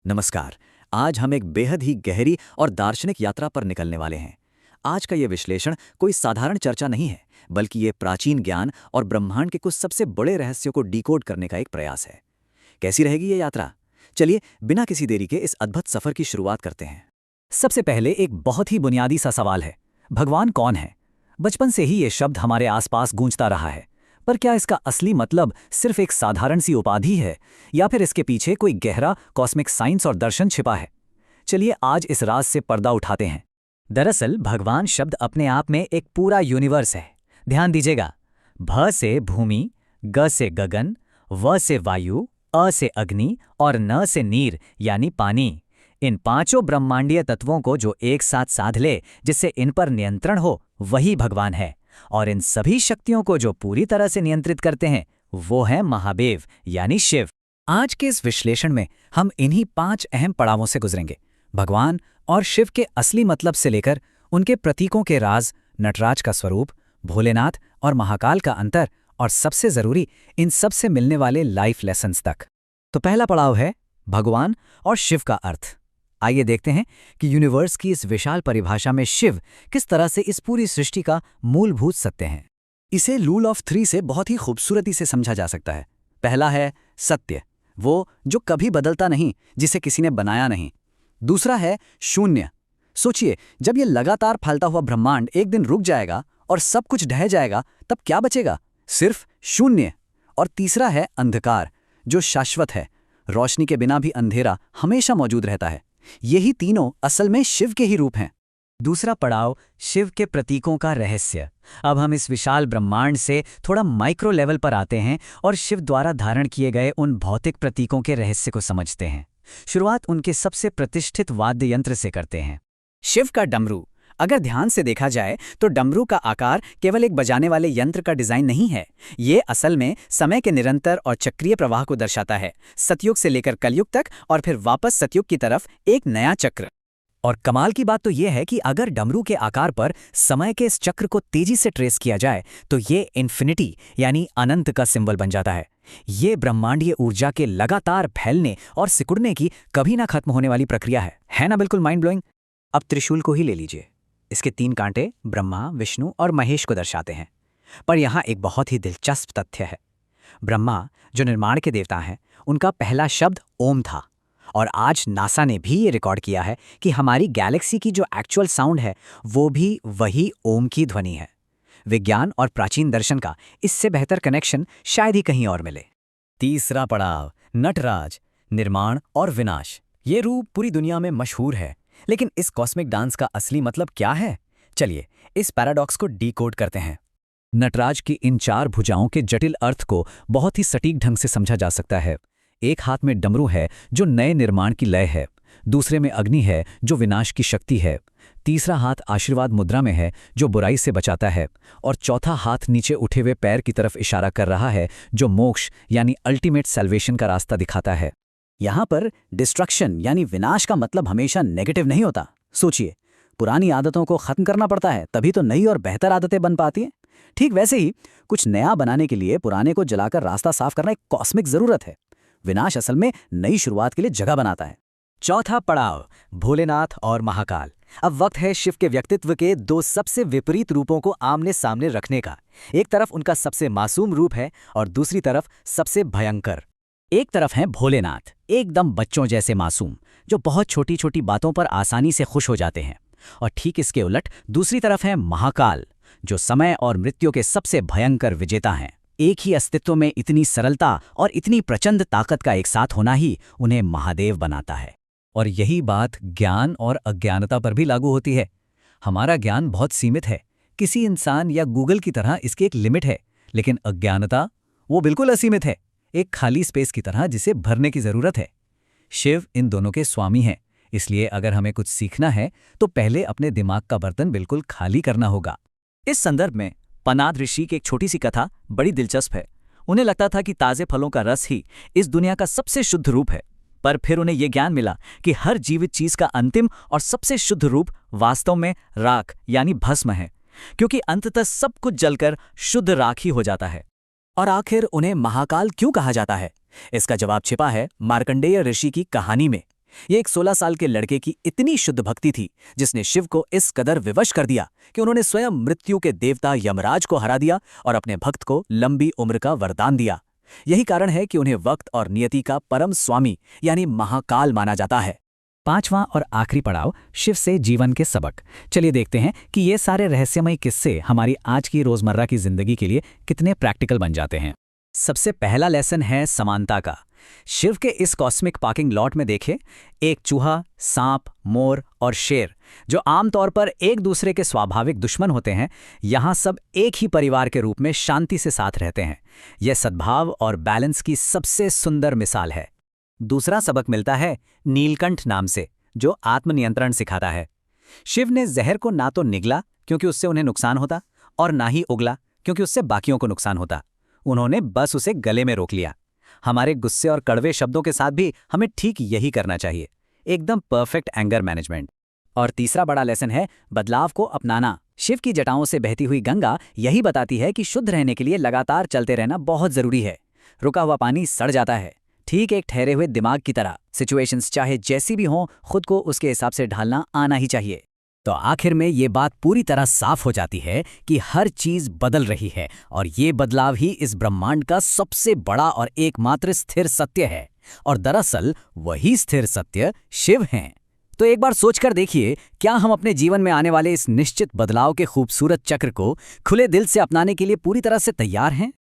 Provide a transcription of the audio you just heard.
नमस्कार। आज हम एक बेहद ही गहरी और दार्शनिक यात्रा पर निकलने वाले हैं। आज का ये विश्लेषण कोई साधारण चर्चा नहीं है, बल्कि ये प्राचीन ज्ञान और ब्रह्मांड के कुछ सबसे बड़े रहस्यों को डिकोड करने का एक प्रयास है। कैसी रहेगी ये यात्रा? चलिए बिना किसी देरी के इस अद्भुत सफर की शुरुआत करते हैं। सबसे पहले एक बहुत ही बुनियादी सा सवाल है, भगवान कौन है? बचपन से ही ये शब्द हमारे आसपास गूंजता रहा है, पर क्या इसका असली मतलब सिर्फ एक साधारण सी उपाधि है या फिर इसके पीछे कोई गहरा कॉस्मिक साइंस और दर्शन छिपा है? चलिए आज इस राज से पर्दा उठाते हैं। दरअसल भगवान शब्द अपने आप में एक पूरा यूनिवर्स है। ध्यान दीजिएगा, भ से भूमि, ग से गगन, व से वायु, अ से अग्नि और न से नीर यानी पानी। इन पांचों ब्रह्मांडीय तत्वों को जो एक साथ साध ले, जिससे इन पर नियंत्रण हो, वही भगवान है। और इन सभी शक्तियों को जो पूरी तरह से नियंत्रित करते हैं, वो हैं महादेव यानी शिव। आज के इस विश्लेषण में हम इन्हीं 5 अहम पड़ावों से गुजरेंगे, भगवान और शिव के असली मतलब से लेकर उनके प्रतीकों के राज, नटराज का स्वरूप, भोलेनाथ और महाकाल का अंतर, और सबसे जरूरी इन सब से मिलने वाले लाइफ लेसन्स तक। तो पहला पड़ाव है भगवान और शिव का अर्थ। आइए देखते हैं कि यूनिवर्स की इस विशाल परिभाषा में शिव किस तरह से इस पूरी सृष्टि का मूलभूत सत्य है। इसे रूल ऑफ 3 से बहुत ही खूबसूरती से समझा जा सकता है। पहला है सत्य, वो जो कभी बदलता नहीं, जिसे किसी ने बनाया नहीं। दूसरा है शून्य। सोचिए, जब ये लगातार फैलता हुआ ब्रह्मांड एक दिन रुक जाएगा और सब कुछ ढह जाएगा, तब क्या बचेगा? सिर्फ शून्य। और तीसरा है अंधकार, जो शाश्वत है। रोशनी के बिना भी अंधेरा हमेशा मौजूद रहता है। यही तीनों असल में शिव के ही रूप हैं। दूसरा पड़ाव शिव के प्रतीकों का रहस्य। अब हम इस विशाल ब्रह्मांड से थोड़ा माइक्रो लेवल पर आते हैं और शिव द्वारा धारण किए गए उन भौतिक प्रतीकों के रहस्य को समझते हैं। शुरुआत उनके सबसे प्रतिष्ठित वाद्य यंत्र से करते हैं, शिव का डमरू। अगर ध्यान से देखा जाए तो डमरू का आकार केवल एक बजाने वाले यंत्र का डिजाइन नहीं है। ये असल में समय के निरंतर और चक्रीय प्रवाह को दर्शाता है, सतयुग से लेकर कलयुग तक और फिर वापस सतयुग की तरफ एक नया चक्र। और कमाल की बात तो यह है कि अगर डमरू के आकार पर समय के इस चक्र को तेजी से ट्रेस किया जाए तो ये इन्फिनिटी यानी अनंत का सिंबल बन जाता है। ये ब्रह्मांडीय ऊर्जा के लगातार फैलने और सिकुड़ने की कभी ना खत्म होने वाली प्रक्रिया है ना? बिल्कुल माइंड ब्लोइंग। अब त्रिशूल को ही ले लीजिए। इसके 3 कांटे ब्रह्मा, विष्णु और महेश को दर्शाते हैं। पर यहाँ एक बहुत ही दिलचस्प तथ्य है। ब्रह्मा, जो निर्माण के देवता हैं, उनका पहला शब्द ओम था। और आज नासा ने भी ये रिकॉर्ड किया है कि हमारी गैलेक्सी की जो एक्चुअल साउंड है, वो भी वही ओम की ध्वनि है। विज्ञान और प्राचीन दर्शन का इससे बेहतर कनेक्शन शायद ही कहीं और मिले। तीसरा पड़ाव नटराज, निर्माण और विनाश। ये रूप पूरी दुनिया में मशहूर है, लेकिन इस कॉस्मिक डांस का असली मतलब क्या है? चलिए इस पैराडॉक्स को डीकोड करते हैं। नटराज की इन 4 भुजाओं के जटिल अर्थ को बहुत ही सटीक ढंग से समझा जा सकता है। एक हाथ में डमरू है जो नए निर्माण की लय है, दूसरे में अग्नि है जो विनाश की शक्ति है, तीसरा हाथ आशीर्वाद मुद्रा में है जो बुराई से बचाता है, और चौथा हाथ नीचे उठे हुए पैर की तरफ इशारा कर रहा है जो मोक्ष यानी अल्टीमेट सैल्वेशन का रास्ता दिखाता है। यहाँ पर डिस्ट्रक्शन यानी विनाश का मतलब हमेशा नेगेटिव नहीं होता। सोचिए, पुरानी आदतों को खत्म करना पड़ता है, तभी तो नई और बेहतर आदतें बन पाती हैं। ठीक वैसे ही कुछ नया बनाने के लिए पुराने को जलाकर रास्ता साफ करना एक कॉस्मिक जरूरत है। विनाश असल में नई शुरुआत के लिए जगह बनाता है। चौथा पड़ाव भोलेनाथ और महाकाल। अब वक्त है शिव के व्यक्तित्व के 2 सबसे विपरीत रूपों को आमने सामने रखने का। एक तरफ उनका सबसे मासूम रूप है और दूसरी तरफ सबसे भयंकर। एक तरफ हैं भोलेनाथ, एकदम बच्चों जैसे मासूम, जो बहुत छोटी छोटी बातों पर आसानी से खुश हो जाते हैं। और ठीक इसके उलट दूसरी तरफ हैं महाकाल, जो समय और मृत्यु के सबसे भयंकर विजेता हैं। एक ही अस्तित्व में इतनी सरलता और इतनी प्रचंड ताकत का एक साथ होना ही उन्हें महादेव बनाता है। और यही बात ज्ञान और अज्ञानता पर भी लागू होती है। हमारा ज्ञान बहुत सीमित है, किसी इंसान या गूगल की तरह इसकी एक लिमिट है, लेकिन अज्ञानता वो बिल्कुल असीमित है, एक खाली स्पेस की तरह जिसे भरने की जरूरत है। शिव इन दोनों के स्वामी हैं, इसलिए अगर हमें कुछ सीखना है तो पहले अपने दिमाग का बर्तन बिल्कुल खाली करना होगा। इस संदर्भ में पनाद ऋषि की एक छोटी सी कथा बड़ी दिलचस्प है। उन्हें लगता था कि ताजे फलों का रस ही इस दुनिया का सबसे शुद्ध रूप है, पर फिर उन्हें यह ज्ञान मिला कि हर जीवित चीज का अंतिम और सबसे शुद्ध रूप वास्तव में राख यानी भस्म है, क्योंकि अंततः सब कुछ जलकर शुद्ध राख ही हो जाता है। और आखिर उन्हें महाकाल क्यों कहा जाता है? इसका जवाब छिपा है मार्कंडेय ऋषि की कहानी में। ये एक 16 साल के लड़के की इतनी शुद्ध भक्ति थी जिसने शिव को इस कदर विवश कर दिया कि उन्होंने स्वयं मृत्यु के देवता यमराज को हरा दिया और अपने भक्त को लंबी उम्र का वरदान दिया। यही कारण है कि उन्हें वक्त और नियति का परम स्वामी यानी महाकाल माना जाता है। पांचवां और आखिरी पड़ाव, शिव से जीवन के सबक। चलिए देखते हैं कि ये सारे रहस्यमय किस्से हमारी आज की रोजमर्रा की जिंदगी के लिए कितने प्रैक्टिकल बन जाते हैं। सबसे पहला लेसन है समानता का। शिव के इस कॉस्मिक पार्किंग लॉट में देखें, एक चूहा, सांप, मोर और शेर जो आमतौर पर एक दूसरे के स्वाभाविक दुश्मन होते हैं, यहाँ सब एक ही परिवार के रूप में शांति से साथ रहते हैं। यह सद्भाव और बैलेंस की सबसे सुंदर मिसाल है। दूसरा सबक मिलता है नीलकंठ नाम से, जो आत्मनियंत्रण सिखाता है। शिव ने जहर को ना तो निगला क्योंकि उससे उन्हें नुकसान होता और ना ही उगला क्योंकि उससे बाकियों को नुकसान होता। उन्होंने बस उसे गले में रोक लिया। हमारे गुस्से और कड़वे शब्दों के साथ भी हमें ठीक यही करना चाहिए, एकदम परफेक्ट एंगर मैनेजमेंट। और तीसरा बड़ा लेसन है बदलाव को अपनाना। शिव की जटाओं से बहती हुई गंगा यही बताती है कि शुद्ध रहने के लिए लगातार चलते रहना बहुत जरूरी है। रुका हुआ पानी सड़ जाता है, ठीक एक ठहरे हुए दिमाग की तरह। सिचुएशंस चाहे जैसी भी हों, खुद को उसके हिसाब से ढालना आना ही चाहिए। तो आखिर में ये बात पूरी तरह साफ हो जाती है कि हर चीज बदल रही है और ये बदलाव ही इस ब्रह्मांड का सबसे बड़ा और एकमात्र स्थिर सत्य है। और दरअसल वही स्थिर सत्य शिव हैं। तो एक बार सोचकर देखिए, क्या हम अपने जीवन में आने वाले इस निश्चित बदलाव के खूबसूरत चक्र को खुले दिल से अपनाने के लिए पूरी तरह से तैयार हैं?